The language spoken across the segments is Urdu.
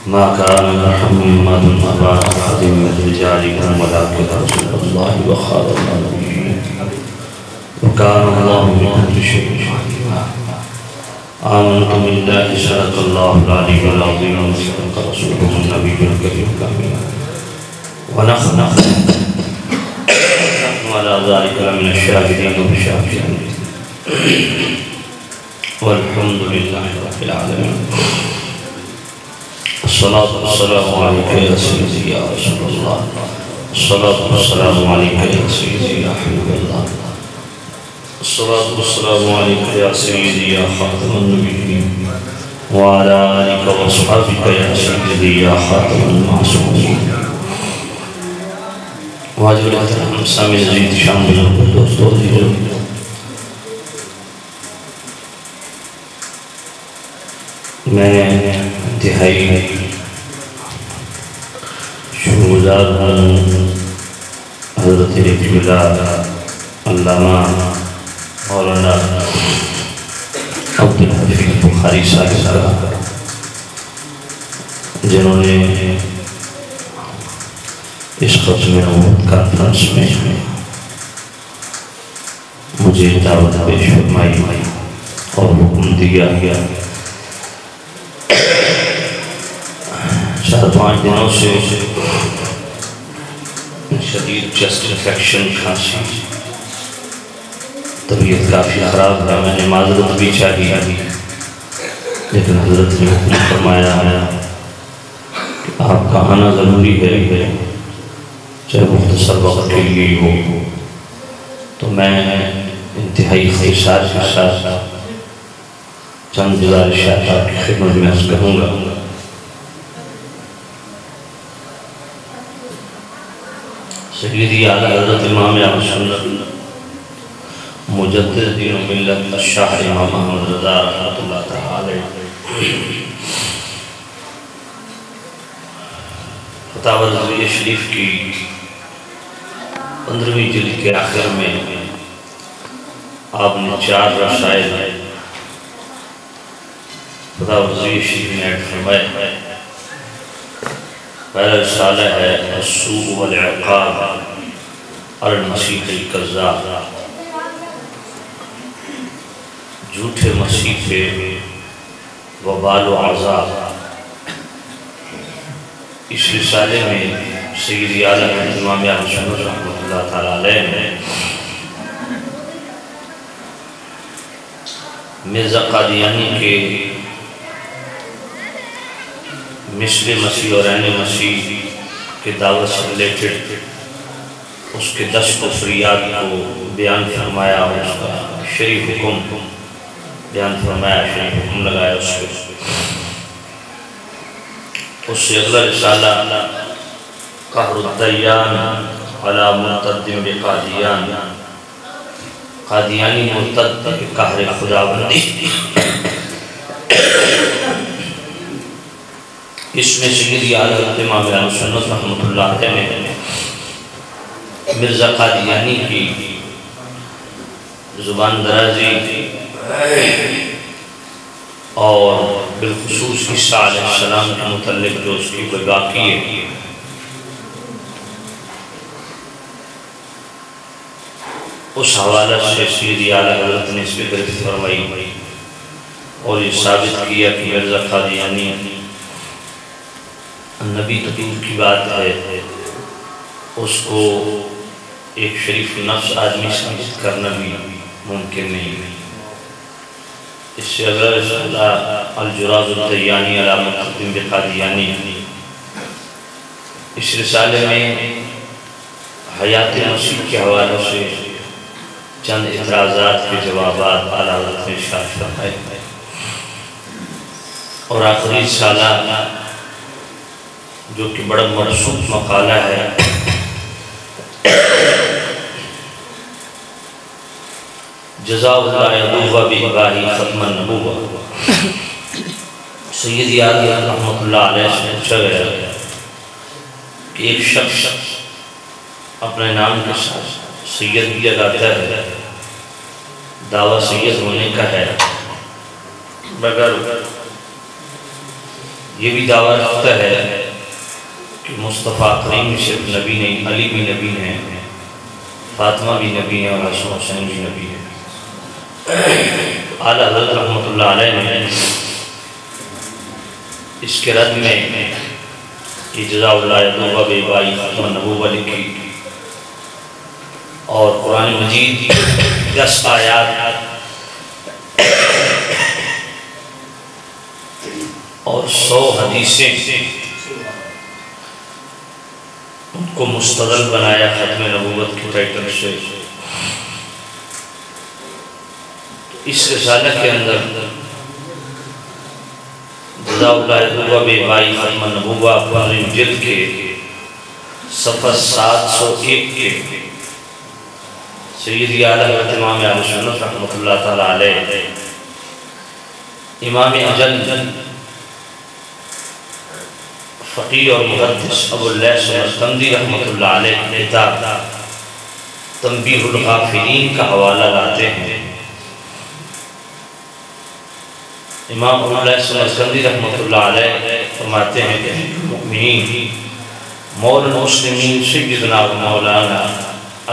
ما كان محمد أبا أحد من رجالكم ولكن رسول الله وخاتم النبيين وكان الله بكل شيء عليما. آمنت بالله صدق الله العلي العظيم وصدق رسوله النبي الكريم الأمين ونحن على ذلك من الشاهدين والشاكرين والحمد لله رب العالمين. الصلاة والسلام عليك يا سيدي يا رسول الله. الصلاة والسلام عليك يا سيدي يا حبيب الله. الصلاة والسلام عليك يا سيدي يا خاتم النبيين وعلى آلك وأصحابك يا سيدي يا خاتم المعصومين. واجب الاحترام سامع زید شامل دوستو دیجو میں انتہائی شکرگزار ہوں حضرت رفیع علامہ مولانا عبدالحفیظ بخاری صاحب کا جنہوں نے اس ختم نبوت کانفرنس میں مجھے دعوت پیش فرمائی اور حکم دیا گیا. 4-5 دنوں سے شدید چیسٹ انفیکشن کھانسی طبیعت کافی خراب ہے. میں نے معذرت بھی چاہی لیکن حضرت نے حکم فرمایا کہ آپ کا آنا ضروری ہے چاہے مختصر وقت کے لیے ہو. تو میں انتہائی خیشات کے ساتھ چند گزارشات آپ کی خدمت میں عرض کروں گا. سیدی اعلیٰ حضرت امام اہل سنت مجدد دین و ملت الشاہ امام احمد رضا رحمۃ اللہ تعالی فتاوی رضویہ شریف کی 15ویں جلد کے آخر میں آپ نے 4 رسائل فتاوی رضویہ شریف میں ایڈ فرمائے. پہلا رسالہ ہے السوء والعقاب علی المسیح الکذاب. جھوٹے مسیح پہ وبال و عذاب. اس رسالے میں سیدی اعلیٰ امام اہل سنت رحمۃ اللہ تعالی علیہ نے مرزا قادیانی کے مثل مسیح اور عین مسیح کے دعوت سے ریلیٹڈ اس کے دست و فریاد کو بیان فرمایا اور اس کا شرعی حکم بیان فرمایا، شرعی حکم لگایا اس پہ. اس سے اگلا رسالہ قہر الدیان علی مرتد بقادیان، قادیانی مرتد کے قہر خداوندی. اس میں سیدی اعلیٰ حضرت امام اہل سنت رحمۃ اللہ علیہ نے مرزا قادیانی کی زبان درازی اور بالخصوص عیسیٰ علیہ السلام کے متعلق جو اس کی کوئی باقی ہے اس حوالہ سے سیدی اعلیٰ حضرت نے اس پہ گرفت فرمائی اور یہ ثابت کیا کہ مرزا قادیانی نبی تو دور کی بات ہے، اس کو ایک شریف نفس آدمی ثابت کرنا بھی ممکن نہیں. اس سے اگر رسالہ الجراز الدیانی علی مرتد بقادیانی، اس رسالے میں حیات مسیح کے حوالے سے چند اعتراضات کے جوابات اعلیٰ حضرت نے ارشاد فرمائے. اور آخری رسالہ جو کہ بڑا مرسوخ مقالہ ہے جزا اللہ یدوغ بہباہی ختم النبوہ. سیدی اعلیٰ رحمۃ اللہ علیہ سے پوچھا گیا کہ ایک شخص اپنے نام کے ساتھ سید بھی لگاتا ہے، دعویٰ سید ہونے کا ہے، مگر یہ بھی دعویٰ رکھتا ہے کہ مصطفیٰ کریم صرف نبی نہیں، علی بھی نبی ہیں، فاطمہ بھی نبی ہیں، اور حسن حسین بھی نبی ہیں۔ اعلیٰ حضرت رحمۃ اللہ علیہ نے اس کے رد میں جزا اللہ یدوبہ بے بائی ختم النبوہ لکھی، اور قرآن مجید 10 آیات اور 100 حدیثیں ان کو مستدل بنایا ختم نبوت کے ٹائٹل سے۔ اس رسالہ کے اندر جزا اللہ یدوبہ بے بائی ختم النبوہ پہلی جلد کے صفحہ 701 کے سیدی اعلیٰ حضرت امام اہل سنت رحمۃ اللہ تعالیٰ علیہ امام اجل فقیہ اور محدث ابو اللیث سمرقندی رحمۃ اللہ علیہ کتاب تنبیہ الغافلین کا حوالہ لاتے ہیں۔ امام ابو اللیث سمرقندی رحمۃ اللہ علیہ فرماتے ہیں کہ المؤمنین مولا المسلمین سیدنا و مولانا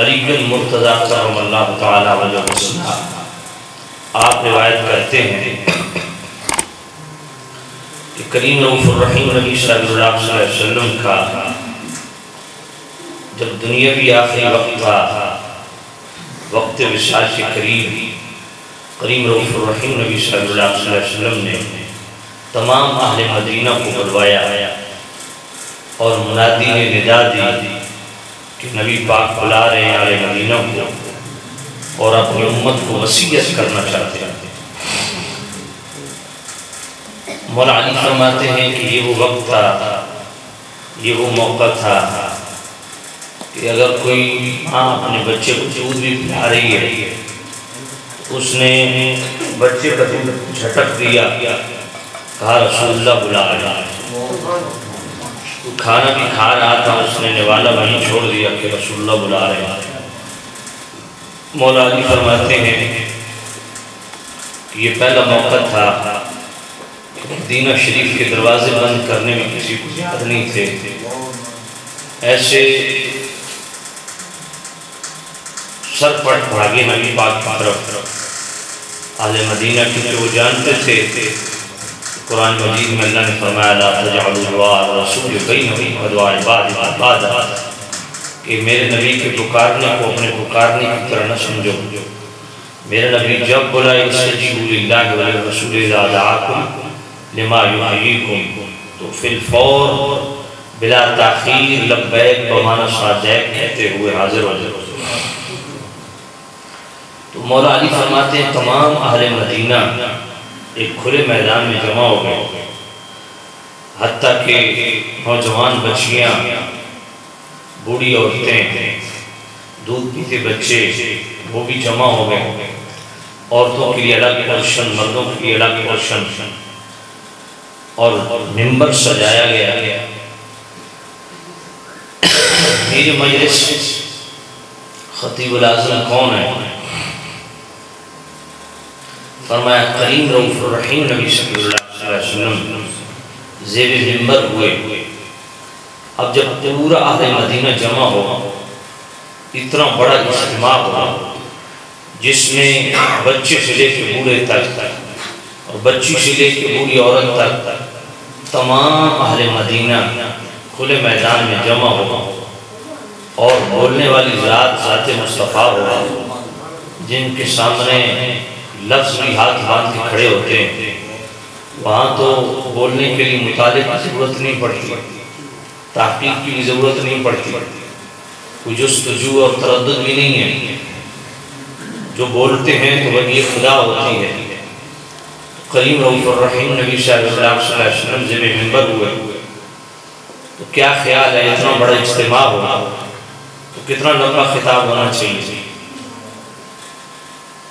علی المرتضیٰ کرم اللہ تعالی وجہہ وسلم آپ روایت کرتے ہیں کہ کریم رؤوف الرحیم نبی صلی اللہ علیہ وسلم کا جب دنیاوی آخری وقت تھا، وقت وصال کے قریب، کریم رؤوف الرحیم نبی صلی اللہ علیہ وسلم نے تمام اہل مدینہ کو بلوایا اور منادی نے ندا دی کہ نبی پاک بلا رہے ہیں اہل مدینہ کو اور اپنی امت کو وصیت کرنا چاہتے ہیں۔ مولا علی فرماتے ہیں کہ یہ وہ وقت تھا، یہ وہ موقع تھا کہ اگر کوئی ماں اپنے بچے کو دودھ بھی پلا رہی ہے، اس نے بچے کا دودھ جھٹک دیا، کہا رسول اللہ بلا رہا ہے۔ کھانا بھی کھا رہا تھا، اس نے نوالا وہیں چھوڑ دیا کہ رسول اللہ بلا رہے ہیں۔ مولا علی فرماتے ہیں کہ یہ پہلا موقع تھا کہ مدینہ شریف کے دروازے بند کرنے میں کسی کو یاد نہیں تھے۔ ایسے سر پٹ بھاگے نبی پاک کی طرف اہل مدینہ کیونکہ وہ جانتے تھے، قرآن مجید میں اللہ نے فرمایا لا تجعلوا دعاء الرسول بینکم کدعاء بعضکم، کہ میرے نبی کے پکارنے کو اپنے پکارنے کی طرح نہ سمجھو۔ میرے نبی جب بلائے استجیبوا للہ وللرسول اذا دعاکم لما یحییکم، تو فی الفور بلا تاخیر لبیک بمعنی صادق کہتے ہوئے حاضر ہو جاؤ۔ تو مولا علی فرماتے ہیں تمام اہل مدینہ ایک کھلے میدان میں جمع ہو گئے، حتیٰ کہ نوجوان بچیاں، بوڑھی عورتیں، دودھ پیتے بچے، وہ بھی جمع ہو گئے۔ عورتوں کے لیے الگ پورشن، مردوں کے لیے الگ پورشن، اور منبر سجایا گیا۔ میرے مجلس خطیب الاعظم کون ہے؟ فرمایا کریم رؤوف الرحیم نبی صلی اللہ علیہ وسلم زیب منبر ہوئے۔ اب جب پورا اہل مدینہ جمع ہو، اتنا بڑا اجتماع ہوا جس میں بچے سے لے کے بوڑھے تک اور بچی سے لے کے بوڑھی عورت تک تمام اہل مدینہ کھلے میدان میں جمع ہوا، اور بولنے والی ذات مصطفیٰ ہوا جن کے سامنے لفظ بھی ہاتھ باندھ کے کھڑے ہوتے ہیں۔ وہاں تو بولنے کے لیے مطالعے کی ضرورت نہیں پڑتی، تحقیق کی ضرورت نہیں پڑتی، کوئی جستجو اور تردد بھی نہیں ہے، جو بولتے ہیں تو وہی خدا ہوتی ہے۔ کریم رؤوف الرحیم نبی صلی اللہ علیہ وسلم زیر منبر ہوئے، تو کیا خیال ہے اتنا بڑا اجتماع ہوا تو کتنا لمبا خطاب ہونا چاہیے؟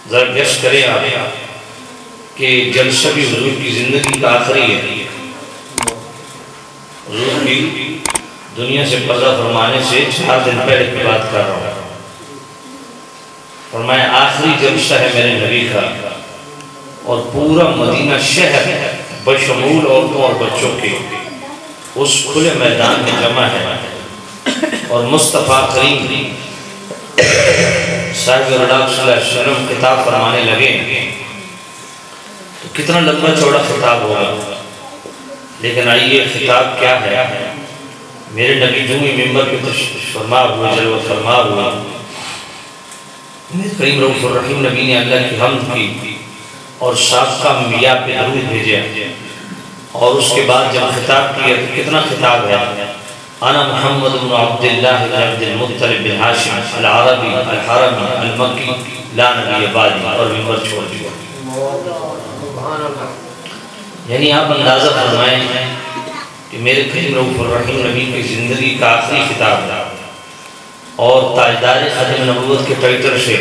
ذرا گیس کریں آپ کہ جلسہ بھی حضور کی زندگی کا آخری ہے۔ حضور کی دنیا سے پردہ فرمانے سے 4 دن پہلے کی بات کر رہا ہوں۔ فرمایا آخری جلسہ ہے میرے نبی کا، اور پورا مدینہ شہر بشمول عورتوں اور بچوں کے اس کھلے میدان میں جمع ہے اور مصطفیٰ کریم صاحب رڈاک صلی اللہ علیہ وسلم خطاب فرمانے لگے تو کتنا لمبا چوڑا خطاب ہوگا، لیکن آئیے خطاب کیا ہے۔ میرے نبی جو ہی ممبر کے تشریف فرما ہوئے، جلوہ فرما ہوئے، میرے کریم رؤوف الرحیم نبی نے اللہ کی حمد کی اور سابقہ انبیاء پہ درود بھیجے، اور اس کے بعد جب خطاب کیا تو کتنا خطاب ہے۔ انا محمد بن عبداللہ بن عبد المطلب بن ہاشم العربی الحرمی المکی لا نبی بعدی، اور ممبر چھوڑ دیا۔ یعنی آپ اندازہ فرمائیں کہ میرے کریم رؤوف الرحیم نبی کی زندگی کا آخری خطاب ہے، اور تاجدار ختم نبوت کے ٹائٹل سے،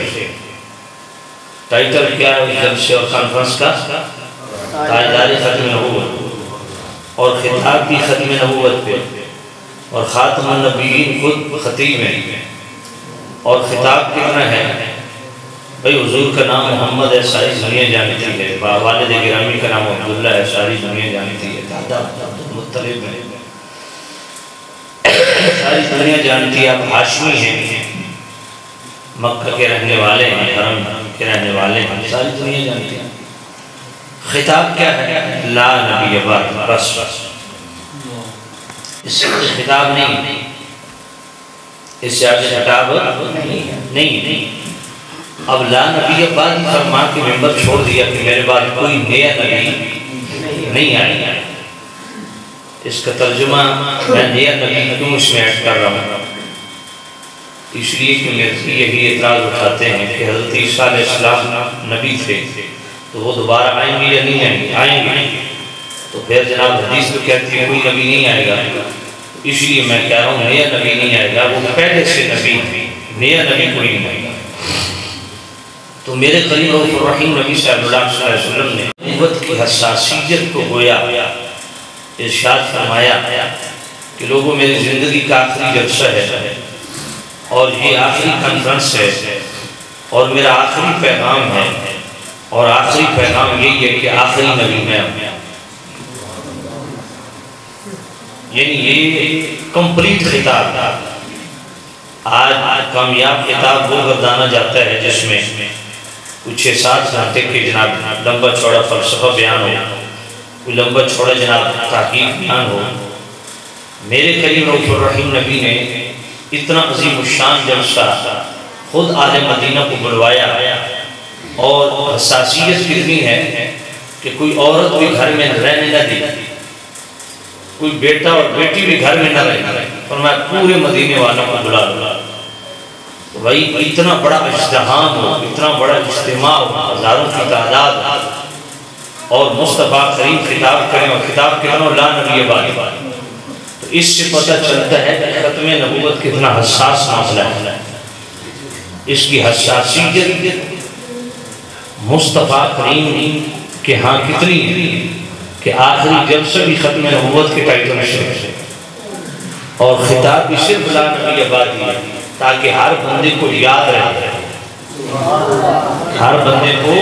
ٹائٹل کیا ہے جلسے اور کانفرنس کا؟ تاجدار ختم نبوت، اور خطاب بھی ختم نبوت پہ، اور خاتم النبیین خود خطیب ہیں، اور خطاب کتنا ہے بھئی؟ حضور کا نام محمد ہے، ساری دنیا جانتی ہے، والد گرامی کا نام عبداللہ ہے، ساری دنیا جانتی ہے، دادا عبدالمطلب ہے، ساری دنیا جانتی ہے، آپ ہاشمی ہیں، مکہ کے رہنے والے ہیں، حرم کے رہنے والے ہیں، ساری دنیا جانتی ہے۔ خطاب کیا ہے؟ لا نبی بعد، بس اس سے خطاب نہیں، اس سے آگے خطاب نہیں۔ اب لا نبی بعد فرما کے ممبر چھوڑ دیا کہ میرے بعد کوئی نیا نبی نہیں آئے گا۔ اس کا ترجمہ میں نیا نبی کیوں اس میں ایڈ کر رہا ہوں؟ اس لیے کہ میرے یہی اعتراض اٹھاتے ہیں کہ حضرت عیسیٰ علیہ السلام نبی تھے تو وہ دوبارہ آئیں گے یا نہیں آئیں گے؟ آئیں گے۔ تو پھر جناب حدیث تو کہتی ہے کوئی نبی نہیں آئے گا، اس لیے میں کہہ رہا ہوں نیا نبی نہیں آئے گا، وہ پہلے سے نبی تھی، نیا نبی کوئی نہیں آئے گا۔ تو میرے کریم رؤوف الرحیم نبی صلی اللہ علیہ وسلم نے نبوت کی حساسیت کو گویا ارشاد فرمایا کہ لوگوں میری زندگی کا آخری جلسہ ہے اور یہ آخری کانفرنس ہے اور میرا آخری پیغام ہے، اور آخری پیغام یہی ہے کہ آخری نبی میں ہوں۔ یعنی یہ کمپلیٹ خطاب، آج کامیاب خطاب وہ گردانا جاتا ہے جس میں کچھ 6-7 گھنٹے کے جناب لمبا چوڑا فلسفہ بیان ہو، کوئی لمبا چوڑا جناب تحقیق بیان ہو۔ میرے کریم رؤوف الرحیم نبی نے اتنا عظیم الشان جلسہ خود اہل مدینہ کو بلوایا، اور حساسیت کتنی ہے کہ کوئی عورت بھی گھر میں رہنے نہ دی، کوئی بیٹا اور بیٹی بھی گھر میں نہ رہے، فرمایا پورے مدینے والوں کو بلا لو۔ بھائی اتنا بڑا اجتماع ہو، اتنا بڑا اجتماع ہو، ہزاروں کی تعداد، اور مصطفیٰ کریم خطاب کریں، اور خطاب کتنا لا نبی بعد، تو اس سے پتہ چلتا ہے کہ ختم نبوت کتنا حساس معاملہ ہے۔ اس کی حساسیت مصطفیٰ کریم کے ہاں کتنی ہے کہ آخری جلسہ بھی ختم نبوت کے ٹائٹل سے، اور خطاب بھی صرف لا نبی بعد ہے تاکہ ہر بندے کو یاد رہے، ہر بندے کو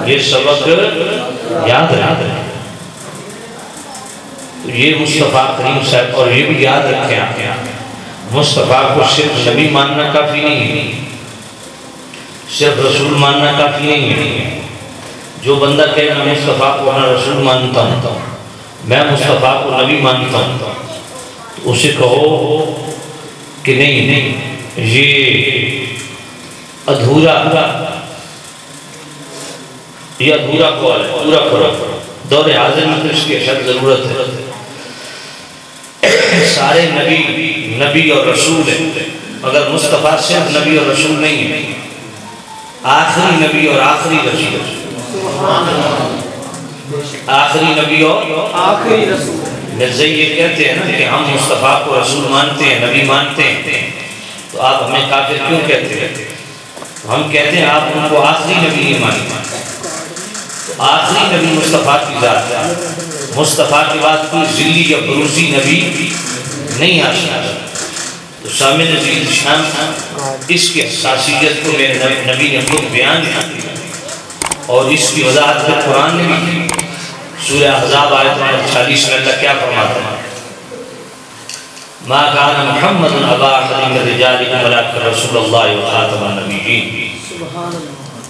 یہ سبق یاد رہے۔ یہ مصطفیٰ کریم صاحب، اور یہ بھی یاد رکھیں آپ، مصطفیٰ کو صرف نبی ماننا کافی نہیں ہے، صرف رسول ماننا کافی نہیں ہے۔ جو بندہ کہے میں مصطفیٰ کو اپنا رسول مانتا ہوں، میں مصطفیٰ کو نبی مانتا ہوں، تو اسے کہو کہ نہیں، یہ ادھورا قول ہے، پورا کرو۔ دور حاضر میں اس کی اشد ضرورت ہے۔ سارے نبی اور رسول ہیں، مگر مصطفیٰ صرف نبی اور رسول نہیں ہے، آخری نبی اور آخری رسول، آخری نبی اور آخری رسول۔ مرزا یہ کہتے ہیں نا کہ ہم مصطفیٰ کو رسول مانتے ہیں، نبی مانتے ہیں، تو آپ ہمیں کافر کیوں کہتے ہیں؟ ہم کہتے ہیں آپ ان کو آخری نبی نہیں مانتے، تو آخری نبی مصطفیٰ کی ذات ہے، مصطفیٰ کے بعد کوئی ذلی یا بروزی نبی نہیں آ سکتا۔ تو سامع عزیز شان اس کی حساسیت کو میرے نبی نے خود بیان کیا، اور اس کی وضاحت قرآن نے بھی کی۔ سورہ احزاب آیت نمبر 46 میں اللہ کیا فرماتا ہے؟ ما کان محمد ابا احد من رجالکم ولکن رسول اللہ وخاتم النبیین،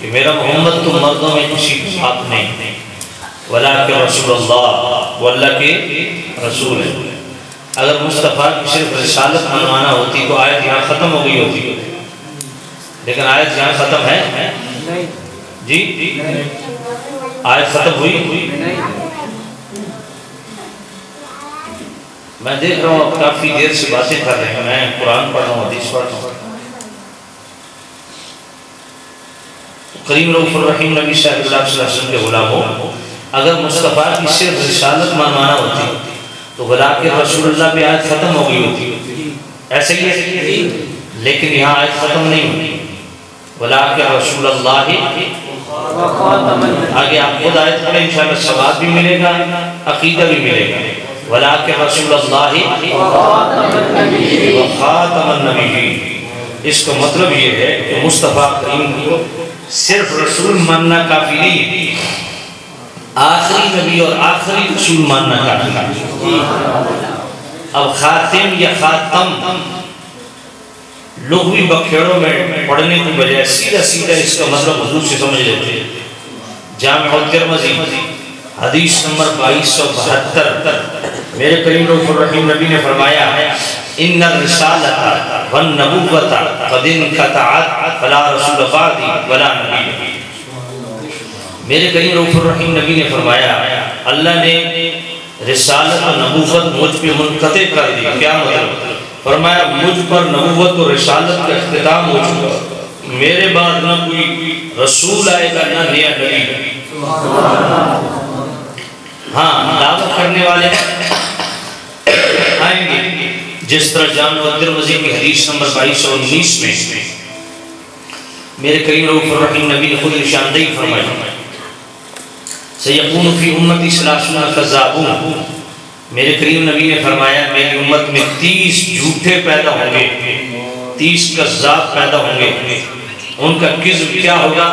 کہ میرا محمد تو مردوں میں کسی کی باپ نہیں، ولیکن رسول اللہ، وہ اللہ کے رسول ہے۔ اگر مصطفیٰ کی صرف رسالت منوانا ہوتی تو آیت یہاں ختم ہو گئی ہوتی، لیکن آیت یہاں ختم ہے جی؟ آیت ختم ہوئی؟ میں دیکھ رہا ہوں آپ کافی دیر سے باتیں کر رہے ہیں، میں قرآن پڑھ رہا ہوں، حدیث پڑھ رہا ہوں۔ کریم رؤوف الرحیم نبی صلی اللہ علیہ وسلم کے غلاموں، اگر مصطفیٰ کی صرف رسالت منوانا ہوتی تو ولیکن رسول اللہ پہ آیت ختم ہو گئی ہوتی، ایسے ہی ہے، لیکن یہاں آیت ختم نہیں ہوتی، ولیکن رسول اللہ، آگے آپ خود آیت پڑھیں انشاءاللہ ثواب بھی ملے گا، عقیدہ بھی ملے گا۔ ولیکن رسول اللہ وخاتم النبیین، اس کا مطلب یہ ہے کہ مصطفیٰ کریم کو صرف رسول ماننا کافی نہیں، آخری نبی اور آخری رسول ماننا کافی نہیں۔ اب خاتم یا خاتم لغوی بکھیڑوں میں پڑھنے کی بجائے سیدھا سیدھا اس کا مطلب حضور سے سمجھ لیتے ہیں۔ جامع الترمذی حدیث نمبر 2272، میرے کریم رؤوف الرحیم نبی نے فرمایا ان الرسالۃ والنبوۃ قد انقطعت فلا رسول بعدی ولا نبی۔ میرے کریم رؤوف الرحیم نبی نے فرمایا اللہ نے رسالت و نبوت مجھ پہ منقطع کر دی۔ کیا مطلب؟ فرمایا مجھ پر نبوت و رسالت کا اختتام ہو چکا، میرے بعد نہ کوئی رسول آئے گا نہ نیا نبی۔ ہاں دعوت کرنے والے آئیں گے، جس طرح جامع الترمذی کی حدیث نمبر 2219 میں میرے کریم رؤوف الرحیم نبی نے خود نشاندہی فرمائی سیکون فی امتی ثلاثون کذابون، میرے کریم نبی نے فرمایا میری امت میں 30 جھوٹے پیدا ہوں گے، 30 کذاب پیدا ہوں گے۔ ان کا کذب کیا ہوگا؟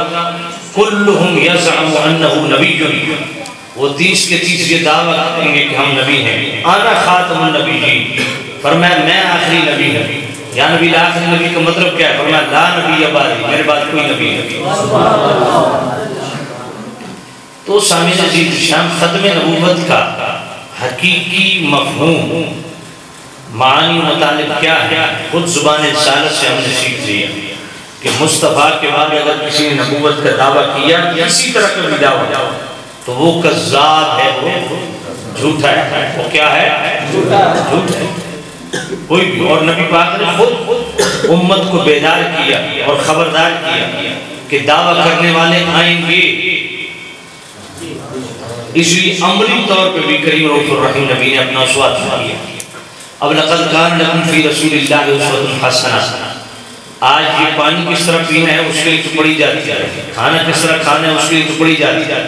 کلہم یزعم انہ نبی، وہ 30 کے 30 یہ دعویٰ کریں گے کہ ہم نبی ہیں۔ انا خاتم النبیین، فرمایا میں آخری نبی ہوں۔ یا نبی لا آخری نبی کا مطلب کیا ہے؟ فرمایا لا نبی بعدی، میرے بعد کوئی نبی نہیں۔ تو سامعین عزیز شام ختم نبوت کا حقیقی مفہوم معنی مطالب کیا ہے؟ خود زبان رسالت سے ہم نے سیکھ لیا کہ مصطفیٰ کے بعد اگر کسی نے نبوت کا دعویٰ کیا اسی طرح کا بھی دعویٰ تو وہ کذاب ہے، وہ جھوٹا ہے۔ وہ کیا ہے؟ جھوٹ ہے کوئی بھی۔ اور نبی پاک نے خود امت کو بیدار کیا اور خبردار کیا کہ دعویٰ کرنے والے آئیں گے۔ اس لیے عملی طور پہ بھی کریم رؤوف الرحیم نبی نے اپنا اسوہ دیا۔ اب لقد کان لکم فی رسول اللہ اسوۃ حسنہ، آج یہ پانی کس طرح پینا ہے اس کے لیے تو پڑھی جاتی ہے، کھانا کس طرح کھانا ہے اس کے لیے تو پڑھی جاتی ہے۔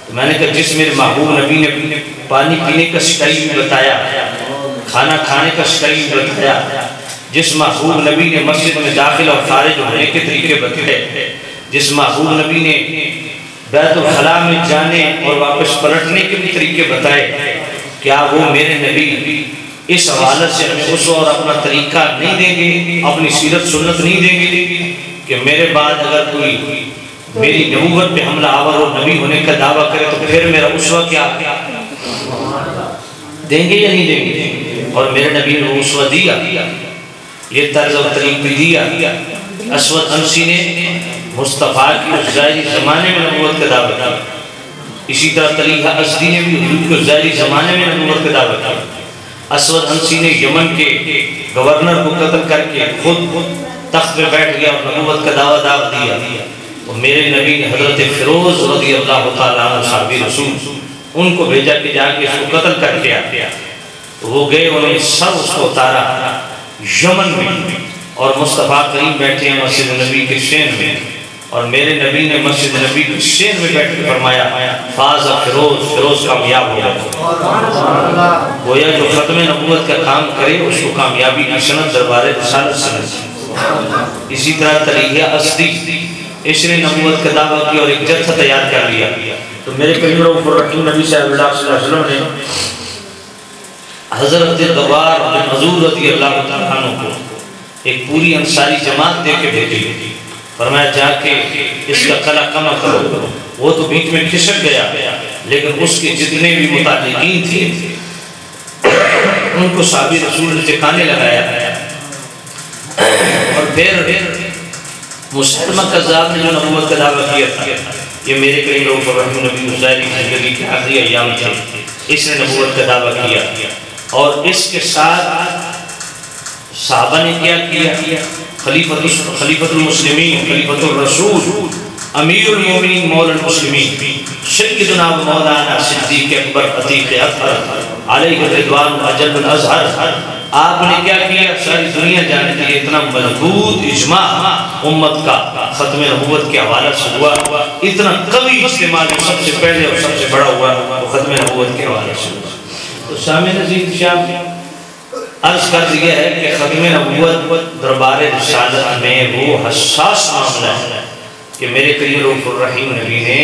تو میں نے کہا جس میرے محبوب نبی نے پانی پینے کا سٹائل بھی بتایا، کھانا کھانے کا سٹائل بھی بتایا، جس محبوب نبی نے مسجد میں داخل اور خارج ہونے کے طریقے بتائے، جس محبوب نبی نے بیت الخلاء میں جانے اور واپس پلٹنے کے بھی طریقے بتائے، کیا وہ میرے نبی اس حوالت سے ہمیں اسوہ اور اپنا طریقہ نہیں دیں گے، اپنی سیرت سنت نہیں دیں گے کہ میرے بعد اگر کوئی میری نبوت پہ حملہ آور اور نبی ہونے کا دعویٰ کرے تو پھر میرا اسوہ کیا دیں گے یا نہیں دیں گے؟ اور میرے نبی نے وہ اسوہ دیا، یہ طرز و طریق بھی دیا۔ اسود انسی نے مصطفیٰ کی اس ظاہری زمانے میں نبوت کا دعویٰ کیا، اسی طرح طلیحہ ازدی نے بھی حضور کو ظاہری زمانے میں نبوت کا دعویٰ کیا۔ اسود انسی نے یمن کے گورنر کو قتل کر کے خود تخت پہ بیٹھ گیا اور نبوت کا دعویٰ دیا۔ اور میرے نبی نے حضرت فیروز رضی اللہ تعالیٰ عنہ صحابی رسول ان کو بھیجا کہ جا کے اس کو قتل کر کے آیا۔ وہ گئے، انہوں نے سر اس کو اتارا یمن میں، اور مصطفیٰ کریم بیٹھے ہیں مسجد نبی کے شین میں، اور میرے نبی نے مسجد نبی کے شین میں بیٹھ کے فرمایا فاز فیروز، فیروز کامیاب ہو گیا۔ گویا جو ختم نبوت کا کام کرے اس کو کامیابی کی سند دربار رسالت سند۔ اسی طرح طلیحہ ازدی اس نے نبوت کا دعویٰ کیا اور ایک جتھا تیار کر لیا. تو میرے کریم رؤوف الرحیم نبی صلی اللہ علیہ وسلم نے حضرت دوار بن حضور رضی اللہ تعالیٰ عنہ کو ایک پوری انصاری جماعت دے کے بھیجی. فرمایا جا کے اس کا قلع کما کرو. وہ تو بیچ میں کھسک گیا لیکن اس کے جتنے بھی متعلقین تھے ان کو صحابی رسول نے ٹھکانے لگایا. اور پھر مسلمہ کذاب نے جو نبوت کا دعویٰ کیا تھا، یہ میرے کریم رؤوف الرحیم نبی مصطفیٰ کی زندگی کے آخری ایام تھے، اس نے نبوت کا دعویٰ کیا. اور اس کے ساتھ صحابہ نے کیا کیا؟ خلیفۃ المسلمین، خلیفۃ الرسول، امیر المومنین، مولا المسلمین، سیدنا و مولانا صدیق اکبر عتیق اطہر علیہ رضوان اجل الازہر. آپ نے کیا کیا؟ ساری دنیا جانتی ہے اتنا مضبوط اجماع امت کا ختم نبوت کے حوالے سے ہوا. اتنا قوی اجتماع جو سب سے پہلے اور سب سے بڑا ہوا وہ ختم نبوت کے حوالے سے ہوا. تو سامعین عزیز شام عرض کر دیا ہے کہ ختم نبوت دربار رسالت میں وہ حساس معاملہ ہے کہ میرے کریم رؤوف الرحیم نبی نے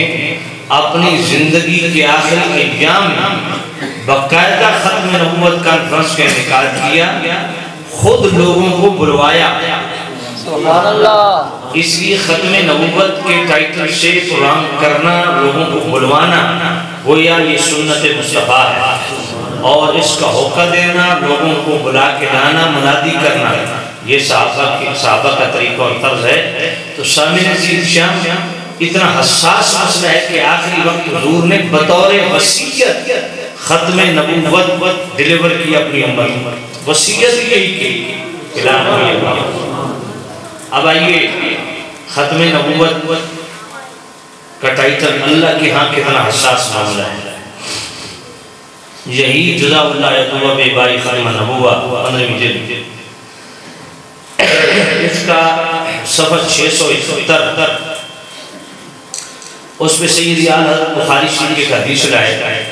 اپنی زندگی کے آخری ایام میں باقاعدہ ختم نبوت کانفرنس کا انعقاد کیا، خود لوگوں کو بلوایا. سبحان اللہ. اس لیے ختم نبوت کے ٹائٹل سے پروگرام کرنا، لوگوں کو بلوانا، گویا یہ سنت مصطفیٰ ہے. اور اس کا حکم دینا، لوگوں کو بلا کے لانا، منادی کرنا، یہ صحابہ کا طریقہ اور طرز ہے. تو سامعین عزیز شام اتنا حساس مسئلہ ہے کہ آخری وقت حضور نے بطور وصیت ختم نبوت ڈیلیور کی اپنی امت. وصیت یہی کی. اب آئیے ختم نبوت کا ٹائٹل اللہ کے ہاں کتنا حساس معاملہ ہے. یہی جزا اللہ یتوبہ بے بائی ختم نبوہ 15ویں جلد، اس کا صفحہ 671، اس پہ سیدی اعلیٰ حضرت بخاری شریف کی حدیث لائے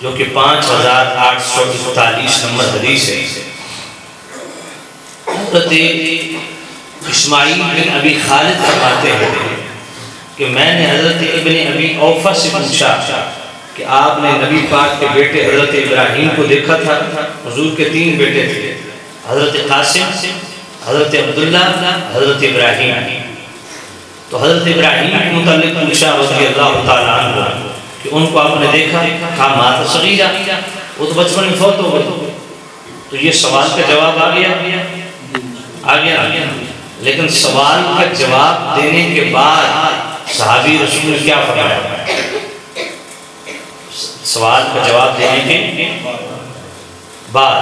جو کہ 5841 نمبر حدیث ہے. حضرت اسماعیل بن ابی خالد فرماتے ہیں کہ میں نے حضرت ابن ابی اوفا سے پوچھا کہ آپ نے نبی پاک کے بیٹے حضرت ابراہیم کو دیکھا تھا؟ حضور کے 3 بیٹے تھے، حضرت قاسم، حضرت عبداللہ، حضرت ابراہیم. تو حضرت ابراہیم کے متعلق پوچھا رضی اللہ تعالیٰ عنہ کہ ان کو آپ نے دیکھا؟ کہا مات صغیرہ، وہ تو بچپن میں فوت ہو گئے. تو یہ سوال کا جواب آ گیا. لیکن سوال کا جواب دینے کے بعد صحابی رسول نے کیا فرمایا؟ سوال کا جواب دینے کے بعد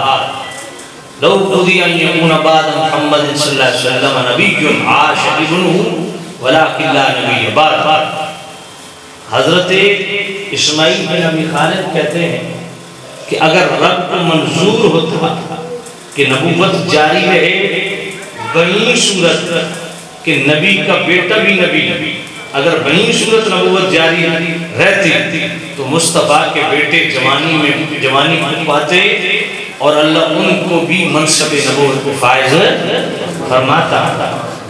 لو قضی ان یکون بعد محمد صلی اللہ علیہ وسلم نبی عاش ابنہ ولکن لا نبی بعد. حضرت اسماعیل بن ابی خالد کہتے ہیں کہ اگر رب کو منظور ہوتا کہ نبوت جاری رہے بنی صورت کہ نبی کا بیٹا بھی نبی، اگر بنی صورت نبوت جاری رہتی تو مصطفیٰ کے بیٹے جوانی کو پاتے اور اللہ ان کو بھی منصب نبوت کو فائز فرماتا.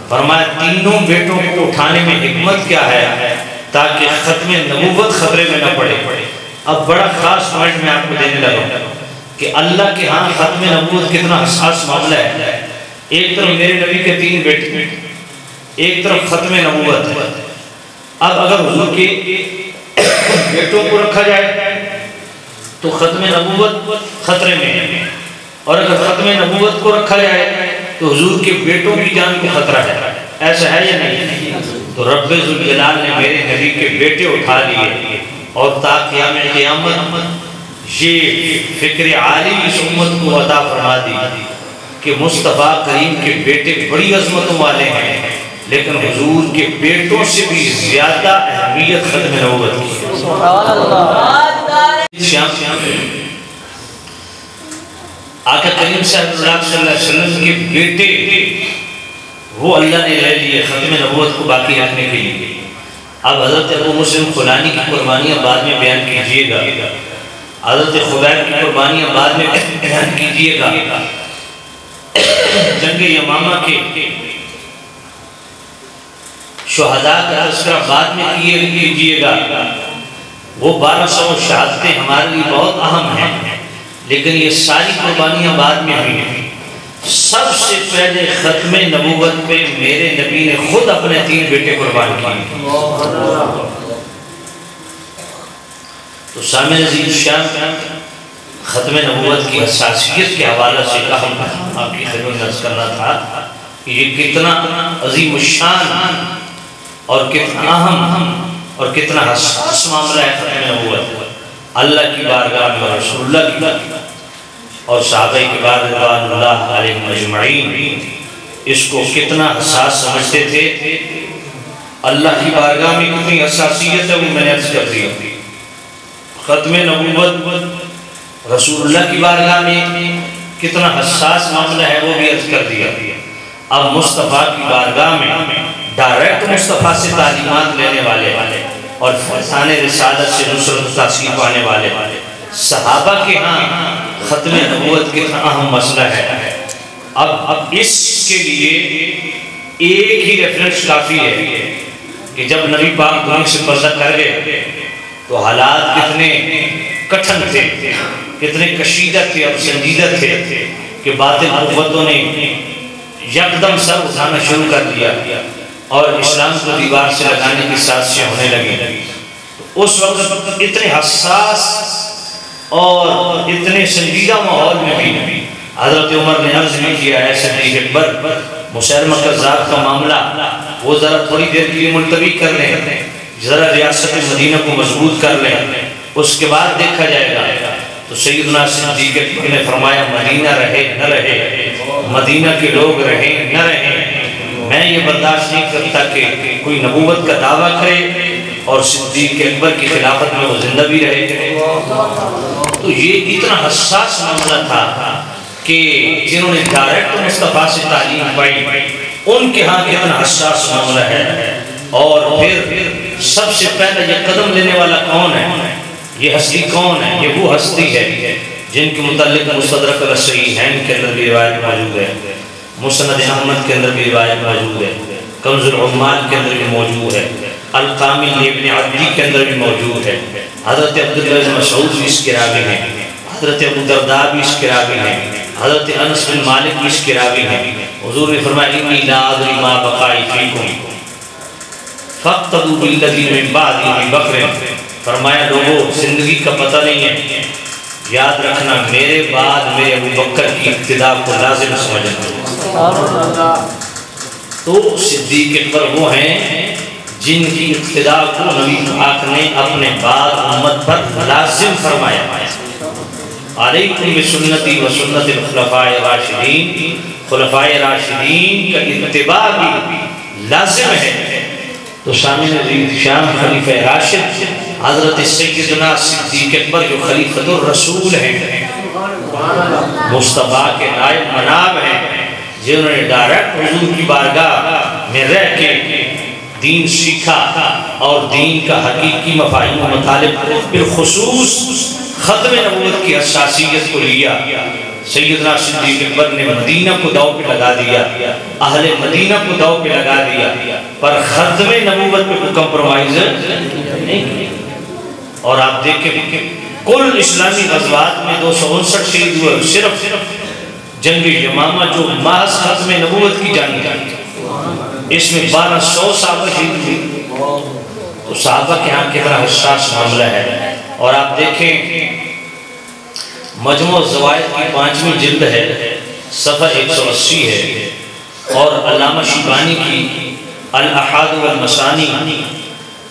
فرمایا تینوں بیٹوں کو اٹھانے میں حکمت کیا ہے تاکہ ختم نبوت خطرے میں نہ پڑے. اب بڑا خاص پوائنٹ میں آپ کو دینے لگا کہ اللہ کے ہاں ختم نبوت کتنا حساس معاملہ ہے. ایک طرف میرے نبی کے 3 بیٹے، ایک طرف ختم نبوت ہے. اب اگر حضور کے بیٹوں کو رکھا جائے تو ختم نبوت خطرے میں ہے، اور اگر ختم نبوت کو رکھا جائے تو حضور کے بیٹوں کی جان کو خطرہ ہے. ایسا ہے یا نہیں؟ تو رب ذوالجلال نے میرے نبی کے بیٹے اٹھا لیے اور تا قیام قیامت یہ فکر عالی اس امت کو عطا فرما دی کہ مصطفیٰ کریم کے بیٹے بڑی عظمتوں والے ہیں، لیکن حضور کے بیٹوں سے بھی زیادہ اہمیت ختم نبوت کی. سبحان اللہ. شام آقا کریم صلی اللہ علیہ وسلم کے بیٹے وہ اللہ نے لے لیے ختم نبوت کو باقی رکھنے کے لیے. اب حضرت ابو مسلم خولانی کی قربانیاں بعد میں بیان کیجئے گا، حضرت خبیب کی قربانیاں بعد میں بیان کیجئے گا. جنگ یمامہ کے شہداء کا تذکرہ بعد میں کیجیے گا، وہ 1200 شہادتیں ہمارے لیے بہت اہم ہیں، لیکن یہ ساری قربانیاں بعد میں ہوئی ہیں۔ سب سے پہلے ختم نبوت پہ میرے نبی نے خود اپنے 3 بیٹے قربان کیے۔ تو سامع عزیز شان، ختم نبوت کی حساسیت کے حوالے سے آپ کی خدمت میں عرض کرنا تھا کہ یہ کتنا عظیم الشان اور کتنا اہم اور کتنا حساس معاملہ ہے ختم نبوت، اللہ کی بارگاہ میں اور رسول اللہ کی بارگاہ میں اور صحابہ کرام رضوان اللہ علیہم اجمعین اس کو کتنا حساس سمجھتے تھے۔ اللہ کی بارگاہ میں کتنی حساسیت ہے وہ میں نے عرض کر دیا۔ ختم نبوت رسول اللہ کی بارگاہ میں کتنا حساس معاملہ ہے وہ بھی عرض کر دیا۔ اب مصطفیٰ کی بارگاہ میں ڈائریکٹ مصطفیٰ سے تعلیمات لینے والے اور فیضان رسالت سے نصرت و تاثیر پانے والے صحابہ کے ہاں ختم نبوت کتنا اہم مسئلہ ہے۔ اب اس کے لیے ایک ہی ریفرنس کافی ہے کہ جب نبی پاک دنیا سے پردہ کر گئے تو حالات کتنے کٹھن تھے، کتنے کشیدہ تھے اور سنجیدہ تھے کہ باطل قوتوں نے یکدم سر اٹھانا شروع کر دیا اور اسلام کو دیوار سے لگانے کی سازشیں ہونے لگی۔ اس وقت اتنے حساس اور اتنے سنجیدہ ماحول میں بھی حضرت عمر نے عرض بھی کیا ہے صدیق اکبر مسیلمہ کذاب کا معاملہ وہ ذرا تھوڑی دیر کے لیے ملتوی کر لیں، ذرا ریاست مدینہ کو مضبوط کر لیں، اس کے بعد دیکھا جائے گا۔ تو سیدنا صدیق اکبر نے فرمایا مدینہ رہے نہ رہے، مدینہ کے لوگ رہیں نہ رہیں، میں یہ برداشت نہیں کرتا کہ کوئی نبوت کا دعویٰ کرے اور صدیق اکبر کی خلافت میں وہ زندہ بھی رہے۔ تو یہ اتنا حساس معاملہ تھا کہ جنہوں نے ڈائریکٹ مصطفیٰ سے تعلیم پائی ان کے ہاں کتنا حساس معاملہ ہے۔ اور پھر سب سے پہلے یہ قدم لینے والا کون ہے؟ یہ ہستی کون ہے؟ یہ وہ ہستی ہے جن کے متعلق مستدرک الصحیحین کے اندر بھی روایت موجود ہے، مسند احمد کے اندر بھی روایت موجود ہے، کنز العمال کے اندر بھی موجود ہے، القامل ابن عدی کے اندر بھی موجود ہے، حضرت عبداللہ بن مسعود بھی اس کے راوی ہیں، حضرت ابو درداء بھی اس کے راوی ہیں، حضرت انس بن مالک بھی اس کے راوی ہیں۔ حضور نے فرمایا انی لا ادری ما بقائی فیکم فاقتدوا بالذین من بعد ابی بکر، فرمایا لوگوں زندگی کا پتہ نہیں ہے، یاد رکھنا میرے بعد میرے ابو بکر کی اقتداء کو لازم سمجھنا۔ تو صدیق اکبر وہ ہیں جن کی اقتداء کو نبی پاک نے اپنے بعد امت پر لازم فرمایا۔ علیکم بسنتی و سنت الخلفاء راشدین، خلفاء راشدین کا اتباع بھی لازم ہے۔ تو شامل شام خلیفہ راشد حضرت سیدنا صدیق اکبر جو خلیفۃ الرسول ہیں، مصطفیٰ کے نائب مناب ہیں، جنہوں نے ڈائریکٹ حضور کی بارگاہ میں رہ کے دین سیکھا اور دین کا حقیقی مفاہیم و مطالب بالخصوص ختم نبوت کی حساسیت کو لیا۔ سیدنا صدیق اکبر نے مدینہ کو داؤ پہ لگا دیا، اہل مدینہ کو داؤ پہ لگا دیا، پر ختم نبوت پہ کوئی کمپرومائز نہیں۔ اور آپ دیکھیں کل اسلامی غزوات میں 259 شہید ہوئے، صرف جنگ یمامہ جو محض ختم نبوت کی جنگ ہے اس میں 1200 صحابہ شہید ہوئے۔ تو صحابہ کے ہاں کتنا حساس معاملہ ہے۔ اور آپ دیکھیں مجموع الزوائد کی 5ویں جلد ہے، صفحہ 180 ہے، اور علامہ شیبانی کی الاحاد والمسانی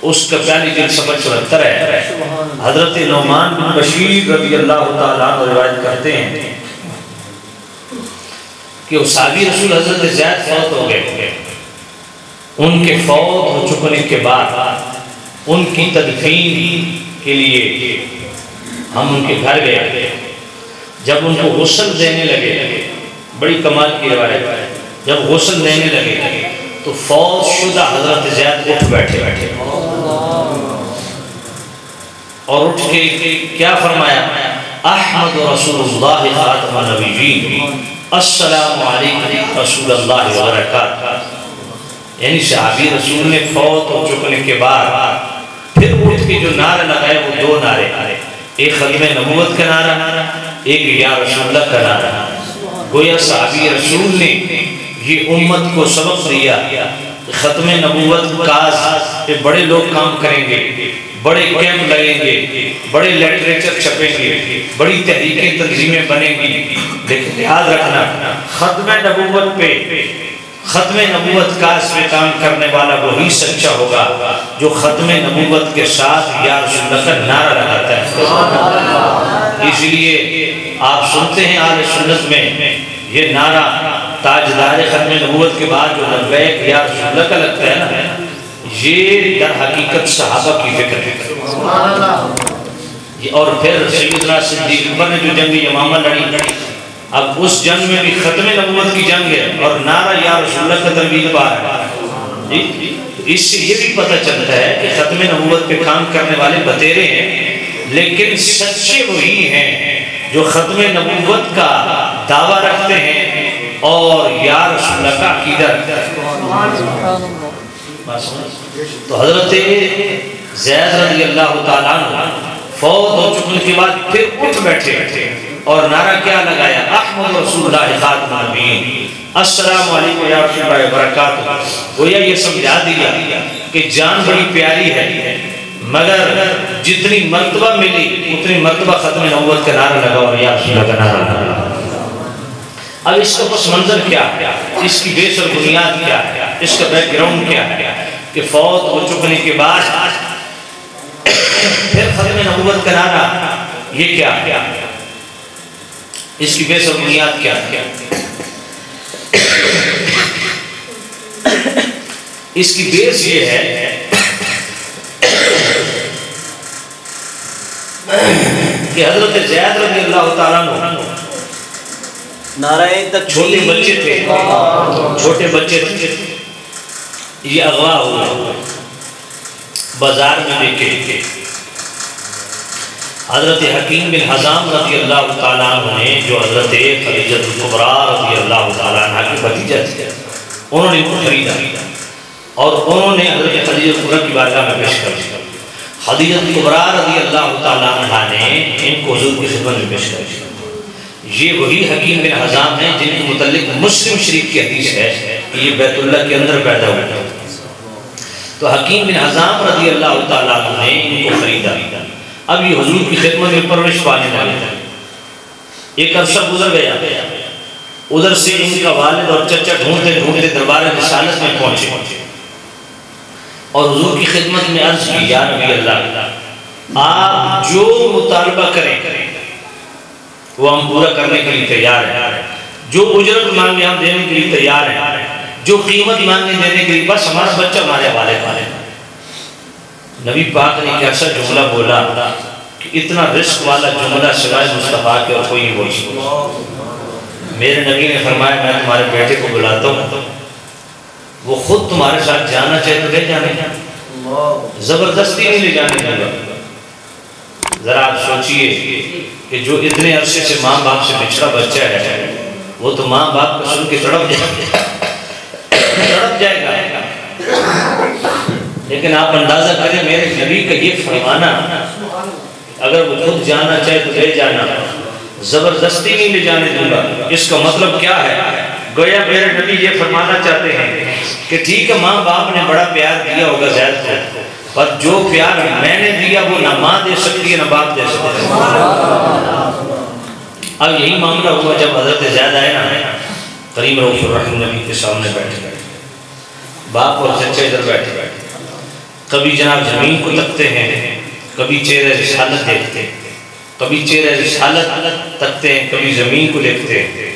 اس کا پہلی جلد صفحہ 74 ہے۔ حضرت نعمان بن بشیر رضی اللہ تعالیٰ عنہ روایت کرتے ہیں کہ صحابی رسول حضرت زید فوت ہو گئے، ان کے فوت ہو چکنے کے بعد ان کی تدفین کے لیے ہم ان کے گھر گئے۔ جب ان کو غسل دینے لگے، بڑی کمال کی روایت ہے، جب غسل دینے لگے تو فوت شدہ حضرت زید اٹھ بیٹھے اور اٹھ کے کیا فرمایا؟ احمد رسول اللہ خاتم النبیین، السلام علیکم رسول اللہ وبرکاتہ۔ یعنی صحابی رسول نے فوت ہو چکنے کے بعد پھر اٹھ کے جو نعرہ لگائے وہ دو نعرے، ایک ختم نبوت کا نعرہ، ایک یا رسول اللہ کا نعرہ۔ گویا صحابی رسول نے یہ امت کو سبق دیا، ختم نبوت کاز پہ بڑے لوگ کام کریں گے، بڑے کیمپ لگیں گے، بڑے لٹریچر چھپیں گے، بڑی تحریکیں تنظیمیں بنیں گی، لیکن یاد رکھنا ختم نبوت پہ، ختم نبوت کاز پہ کام کرنے والا وہی سچا ہوگا جو ختم نبوت کے ساتھ یا رسول اللہ کا نعرہ لگاتا ہے۔ اس لیے آپ سنتے ہیں اہل سنت میں یہ نعرہ تاجدار ختم نبوت کے بعد جو لبیک یا رسول اللہ کا لگتا ہے نا، یہ در حقیقت صحابہ کی فکر ہے۔ اور پھر سیدنا صدیق اکبر نے جو جنگ یمامہ لڑی، اب اس جنگ میں بھی ختم نبوت کی جنگ ہے اور نعرہ یا رسول اللہ کا تربیت پار ہے۔ اس سے یہ بھی پتہ چلتا ہے کہ ختم نبوت پہ کام کرنے والے بتیرے ہیں، لیکن سچے وہی ہیں جو ختم نبوت کا دعویٰ رکھتے ہیں اور یا رسول اللہ کا عقیدہ رکھتے ہیں۔ تو حضرت زید رضی اللہ تعالیٰ عنہ فوت ہو چکنے کے بعد پھر اٹھ بیٹھے اور نعرہ کیا لگایا؟ احمد رسول اللہ خاتم النبیین، السلام علیکم یا رسول اللہ وبرکاتہ۔ گویا یہ سمجھا دیا کہ جان بڑی پیاری ہے، مگر جتنی مرتبہ ملی اتنی مرتبہ ختم نبوت کا نعرہ لگا اور یا رسول اللہ کا نعرہ لگا۔ اب اس کا پس منظر کیا ہے، اس کی بیس اور بنیاد کیا ہے، اس کا بیک گراؤنڈ کیا ہے کہ فوت ہو چکنے کے بعد پھر ختم نبوت کا نعرہ یہ کیا ہے، اس کی بیس اور بنیاد کیا ہے؟ اس کی بیس یہ ہے کہ حضرت زید رضی اللہ تعالیٰ عنہ نعرہ تکبیر، چھوٹے بچے تھے، یہ اغوا ہوا بازار میں دیکھے، حضرت حکیم بن حزام رضی اللہ تعالیٰ عنہ نے جو حضرت خدیجہ کبریٰ رضی اللہ تعالیٰ عنہ کی بھتیجہ تھے، انہوں نے ان کو خریدا اور انہوں نے حضرت خدیجہ کبریٰ کی بارگاہ میں پیش کر دیا۔ خدیجہ کبریٰ رضی اللہ تعالیٰ عنہ نے ان کو حضور کی خدمت میں پیش کر دیا۔ یہ وہی حکیم بن حزام ہیں جن کے متعلق مسلم شریف کی حدیث ہے کہ یہ بیت اللہ کے اندر پیدا ہوئے۔ تو حکیم بن حزام رضی اللہ تعالیٰ عنہ نے ان کو خریدا، اب یہ حضور کی خدمت میں پرورش پانے والے تھے۔ ایک عرصہ گزر گیا، ادھر سے ان کا والد اور چچا ڈھونڈتے ڈھونڈتے دربار رسالت میں پہنچے اور حضور کی خدمت میں عرض کی، یا نبی اللہ، آپ جو مطالبہ کریں وہ ہم پورا کرنے کے لیے تیار ہیں، جو اجرت مانگے ہم دینے کے لیے تیار ہیں، جو قیمت مانگے دینے کے لیے، بس ہمارا بچہ ہمارے حوالے پالے۔ نبی پاک نے ایک ایسا جملہ بولا کہ اتنا رزق والا جملہ سوائے مصطفیٰ کے اور کوئی نہیں بول سکتا۔ میرے نبی نے فرمایا میں تمہارے بیٹے کو بلاتا ہوں، وہ خود تمہارے ساتھ جانا چاہے تو لے جانے، زبردستی نہیں لے جانے دوں گا۔ ذرا آپ سوچئے کہ جو اتنے عرصے سے ماں باپ سے بچھڑا بچہ ہے وہ تو ماں باپ کو سن کے تڑپ جائے گا، لیکن آپ اندازہ کریں میرے نبی کا یہ فرمانا، اگر وہ خود جانا چاہے تو لے جانا، زبردستی نہیں لے جانے دوں گا۔ اس کا مطلب کیا ہے؟ گویا میرے نبی یہ فرمانا چاہتے ہیں کہ ٹھیک ہے ماں باپ نے بڑا پیار دیا ہوگا زید کو، پر جو پیار میں نے دیا وہ نہ ماں دے سکتی ہے نہ باپ دے سکتی ہے۔ اب یہی معاملہ ہوا جب حضرت زید آئے نا، کریم رؤوف الرحیم نبی کے سامنے بیٹھے، باپ اور چچے ادھر بیٹھے، کبھی جناب زمین کو تکتے ہیں، کبھی چہرہ رسالت دیکھتے ہیں، کبھی چہرہ رسالت تکتے ہیں، کبھی زمین کو دیکھتے ہیں۔